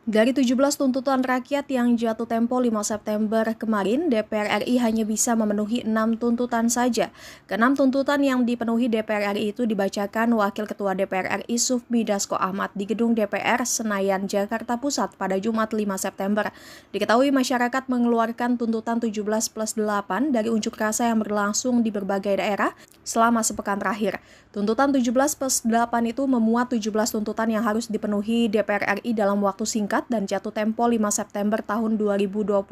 Dari 17 tuntutan rakyat yang jatuh tempo 5 September kemarin, DPR RI hanya bisa memenuhi 6 tuntutan saja. Keenam tuntutan yang dipenuhi DPR RI itu dibacakan Wakil Ketua DPR RI Sufmi Dasko Ahmad di Gedung DPR Senayan, Jakarta Pusat pada Jumat 5 September. Diketahui masyarakat mengeluarkan tuntutan 17+8 dari unjuk rasa yang berlangsung di berbagai daerah selama sepekan terakhir. Tuntutan 17+8 itu memuat 17 tuntutan yang harus dipenuhi DPR RI dalam waktu singkat dan jatuh tempo 5 September tahun 2025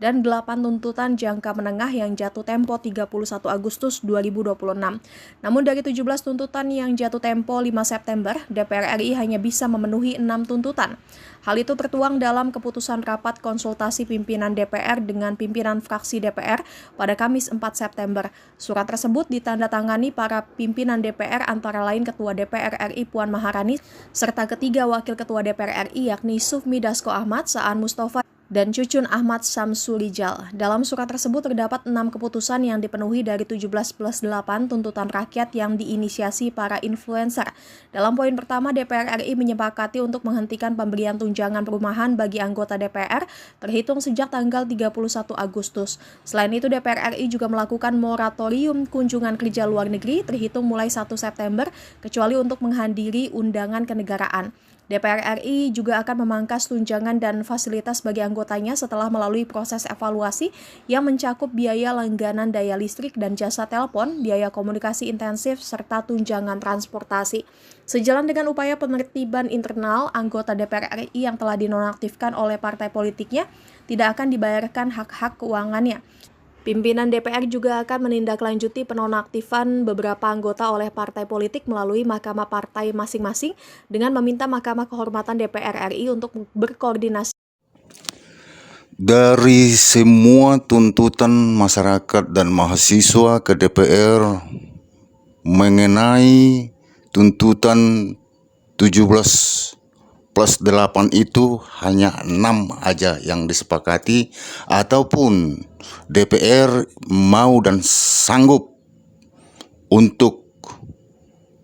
dan 8 tuntutan jangka menengah yang jatuh tempo 31 Agustus 2026. Namun dari 17 tuntutan yang jatuh tempo 5 September, DPR RI hanya bisa memenuhi 6 tuntutan. Hal itu tertuang dalam keputusan rapat konsultasi pimpinan DPR dengan pimpinan fraksi DPR pada Kamis 4 September. Surat tersebut ditandatangani para pimpinan DPR antara lain Ketua DPR RI Puan Maharani serta ketiga Wakil Ketua DPR RI yakni Sufmi Dasko Ahmad, Saan Mustafa, dan Cucun Ahmad Samsulijal. Dalam surat tersebut terdapat 6 keputusan yang dipenuhi dari 17+8 tuntutan rakyat yang diinisiasi para influencer. Dalam poin pertama, DPR RI menyepakati untuk menghentikan pemberian tunjangan perumahan bagi anggota DPR terhitung sejak tanggal 31 Agustus. Selain itu, DPR RI juga melakukan moratorium kunjungan kerja luar negeri terhitung mulai 1 September, kecuali untuk menghadiri undangan kenegaraan. DPR RI juga akan memangkas tunjangan dan fasilitas bagi anggotanya setelah melalui proses evaluasi yang mencakup biaya langganan daya listrik dan jasa telepon, biaya komunikasi intensif, serta tunjangan transportasi. Sejalan dengan upaya penertiban internal, anggota DPR RI yang telah dinonaktifkan oleh partai politiknya tidak akan dibayarkan hak-hak keuangannya. Pimpinan DPR juga akan menindaklanjuti penonaktifan beberapa anggota oleh partai politik melalui mahkamah partai masing-masing dengan meminta Mahkamah Kehormatan DPR RI untuk berkoordinasi. Dari semua tuntutan masyarakat dan mahasiswa ke DPR mengenai tuntutan 17+8 itu hanya 6 aja yang disepakati ataupun DPR mau dan sanggup untuk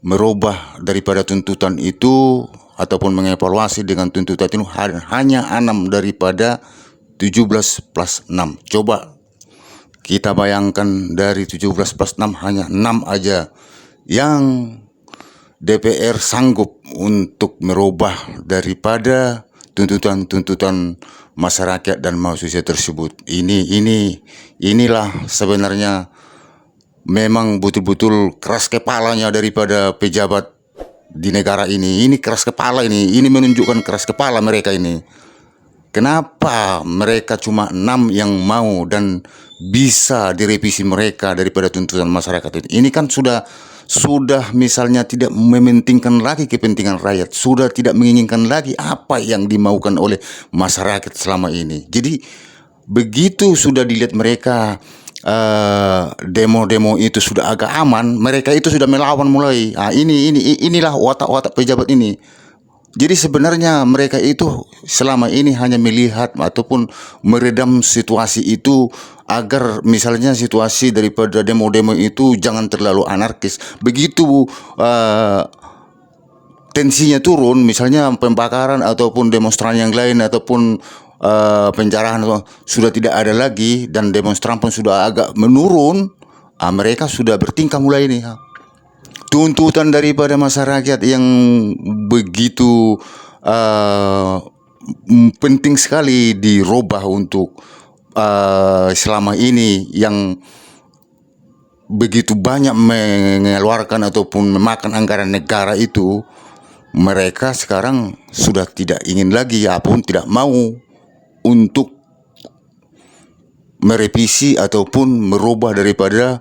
merubah daripada tuntutan itu ataupun mengevaluasi dengan tuntutan itu hanya 6 daripada 17+6. Coba kita bayangkan dari 17+6 hanya 6 aja yang DPR sanggup untuk merubah daripada tuntutan-tuntutan masyarakat dan mahasiswa tersebut. Inilah sebenarnya memang betul-betul keras kepalanya daripada pejabat di negara ini. Ini keras kepala ini menunjukkan keras kepala mereka ini. Kenapa mereka cuma 6 yang mau dan bisa direvisi mereka daripada tuntutan masyarakat ini? Ini kan sudah misalnya tidak mementingkan lagi kepentingan rakyat, sudah tidak menginginkan lagi apa yang dimaukan oleh masyarakat selama ini. Jadi begitu sudah dilihat mereka demo-demo itu sudah agak aman, mereka itu sudah melawan mulai. Inilah watak-watak pejabat ini. Jadi sebenarnya mereka itu selama ini hanya melihat ataupun meredam situasi itu agar misalnya situasi daripada demo-demo itu jangan terlalu anarkis. Begitu tensinya turun, misalnya pembakaran ataupun demonstran yang lain ataupun penjarahan sudah tidak ada lagi dan demonstran pun sudah agak menurun, mereka sudah bertingkah mulai ini. Tuntutan daripada masyarakat yang begitu penting sekali dirubah untuk selama ini yang begitu banyak mengeluarkan ataupun memakan anggaran negara itu, mereka sekarang sudah tidak ingin lagi apapun tidak mau untuk merevisi ataupun merubah daripada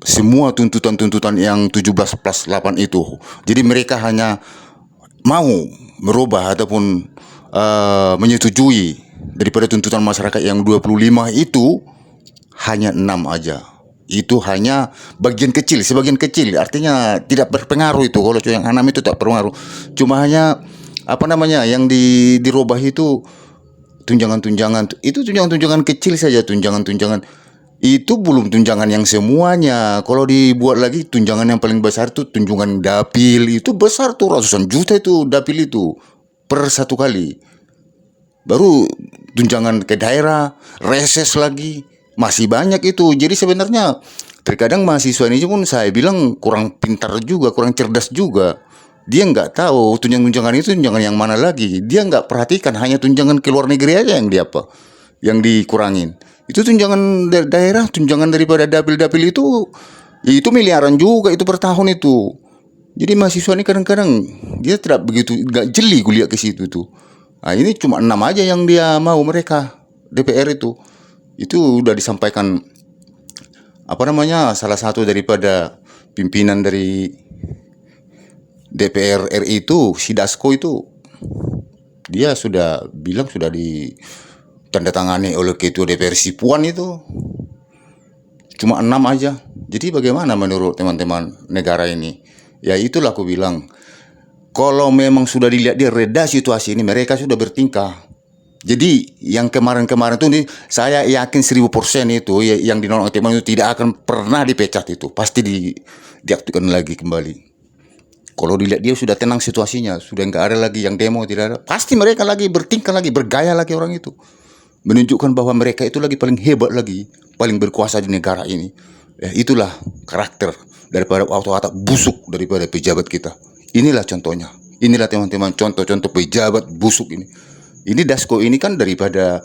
semua tuntutan-tuntutan yang 17+8 itu. Jadi mereka hanya mau merubah ataupun menyetujui daripada tuntutan masyarakat yang 25 itu hanya 6 aja. Itu hanya bagian kecil, sebagian kecil. Artinya tidak berpengaruh itu. Kalau yang 6 itu tak berpengaruh. Cuma hanya yang dirubah itu tunjangan-tunjangan. Itu tunjangan-tunjangan kecil saja, tunjangan-tunjangan. Itu belum tunjangan yang semuanya. Kalau dibuat lagi tunjangan yang paling besar itu tunjangan dapil. Itu besar tuh, ratusan juta itu dapil itu per satu kali. Baru tunjangan ke daerah, reses lagi, masih banyak itu. Jadi sebenarnya terkadang mahasiswa ini pun saya bilang kurang pintar juga, kurang cerdas juga. Dia nggak tahu tunjangan itu tunjangan yang mana lagi. Dia nggak perhatikan hanya tunjangan ke luar negeri aja yang dia apa, yang dikurangin. Itu tunjangan daerah, tunjangan daripada dapil-dapil itu miliaran juga itu per tahun itu. Jadi mahasiswa ini kadang-kadang dia tidak begitu, nggak jeli kuliah ke situ tuh. Nah, ini cuma 6 aja yang dia mau mereka DPR itu. Itu udah disampaikan apa namanya salah satu daripada pimpinan dari DPR RI itu, si Dasko itu, dia sudah bilang sudah ditandatangani oleh ketua DPR si Puan itu. Cuma 6 aja. Jadi bagaimana menurut teman-teman negara ini? Ya itulah aku bilang. Kalau memang sudah dilihat dia reda situasi ini, mereka sudah bertingkah. Jadi yang kemarin-kemarin itu saya yakin 1000% itu yang dinonaktifkan itu tidak akan pernah dipecat itu. Pasti diaktifkan lagi kembali. Kalau dilihat dia sudah tenang situasinya, sudah nggak ada lagi yang demo, tidak ada. Pasti mereka lagi bertingkah lagi, bergaya lagi orang itu. Menunjukkan bahwa mereka itu lagi paling hebat lagi, paling berkuasa di negara ini. Ya, itulah karakter daripada watak-watak busuk daripada pejabat kita. Inilah contohnya. Inilah teman-teman contoh-contoh pejabat busuk ini. Ini Dasko ini kan daripada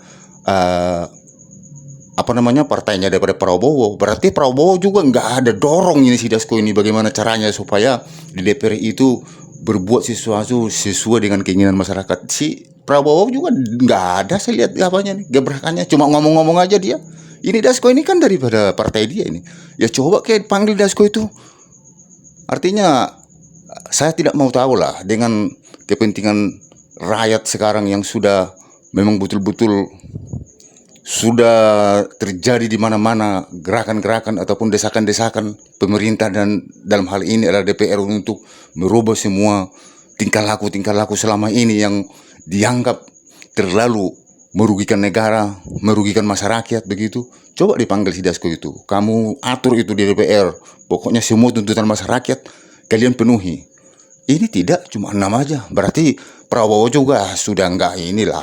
apa namanya partainya daripada Prabowo. Berarti Prabowo juga nggak ada dorong ini si Dasko ini bagaimana caranya supaya di DPR itu berbuat sesuatu sesuai dengan keinginan masyarakat. Si Prabowo juga nggak ada saya lihat apanya nih gebrakannya, cuma ngomong-ngomong aja dia. Ini Dasko ini kan daripada partai dia ini. Ya coba kayak panggil Dasko itu. Artinya saya tidak mau tahu lah dengan kepentingan rakyat sekarang yang sudah memang betul-betul sudah terjadi di mana-mana gerakan-gerakan ataupun desakan-desakan pemerintah dan dalam hal ini adalah DPR untuk merubah semua tingkah laku selama ini yang dianggap terlalu merugikan negara, merugikan masyarakat begitu. Coba dipanggil si Dasko itu. Kamu atur itu di DPR. Pokoknya semua tuntutan masyarakat kalian penuhi. Ini tidak cuma 6 aja. Berarti Prabowo juga sudah enggak inilah.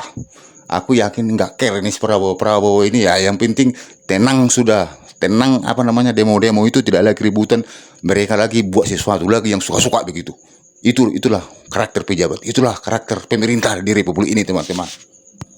Aku yakin enggak care ini Prabowo ini ya. Yang penting tenang sudah. Tenang apa namanya demo-demo itu tidak ada keributan. Mereka lagi buat sesuatu lagi yang suka-suka begitu. Itulah karakter pejabat. Itulah karakter pemerintah di Republik ini teman-teman.